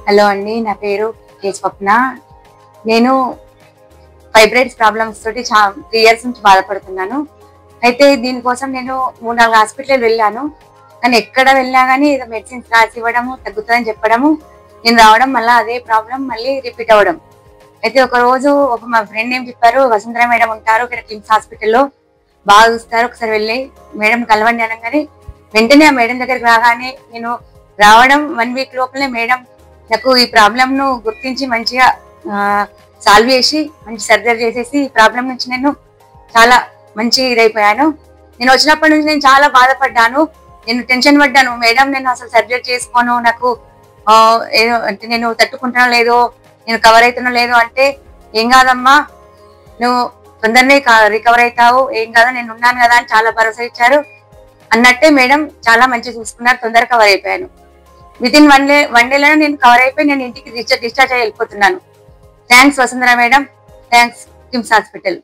Hello అండి, నా పేరు కే స్వప్న. నేను ఫైబ్రాయిడ్స్ ప్రాబ్లమ్స్ తోటి 3 ఇయర్స్ నుంచి బాధపడుతున్నాను. అయితే దీనికోసం నేను 3-4 హాస్పిటల్ వెళ్ళాను. కానీ ఎక్కడ వెళ్ళినా కానీ ఏదో మెడిసిన్స్ రాసి ఇవ్వడము, తగ్గుతుందని చెప్పడము, నేను రావడం మళ్ళీ అదే ప్రాబ్లం మళ్ళీ రిపీట్ అవ్వడం. అయితే ఒక రోజు మా ఫ్రెండ్ ఏం చెప్పారు, వసుంధర మేడం ఉంటారు ఇక్కడ కిమ్స్ హాస్పిటల్లో, బాగా చూస్తారు, ఒకసారి వెళ్ళి మేడం కలవండి అనగానే వెంటనే ఆ మేడం దగ్గరికి రాగానే నేను రావడం 1 వీక్ లోపలే మేడం నాకు ఈ ప్రాబ్లమ్ ను గుర్తించి మంచిగా సాల్వ్ చేసి మంచి సర్జరీ చేసేసి ఈ ప్రాబ్లం నుంచి నేను చాలా మంచి ఇదైపోయాను. నేను వచ్చినప్పటి నుంచి నేను చాలా బాధపడ్డాను, నేను టెన్షన్ పడ్డాను. మేడం నేను అసలు సర్జరీ చేసుకోను, నాకు ఏదో అంటే నేను తట్టుకుంటున్నా లేదో, నేను కవర్ అవుతున్నా లేదో అంటే, ఏం కాదమ్మా నువ్వు తొందరనే రికవర్ అవుతావు, ఏం కాదు నేను ఉన్నాను కదా అని చాలా భరోసా ఇచ్చారు. అన్నట్టే మేడం చాలా మంచిగా చూసుకున్నారు, తొందరగా కవర్ అయిపోయాను. వితిన్ వన్ డేలో నేను కవర్ అయిపోయి నేను ఇంటికి డిశ్చార్జ్ అయ్యి వెళ్ళిపోతున్నాను. Thanks Vasundhara madam, thanks KIMS hospital.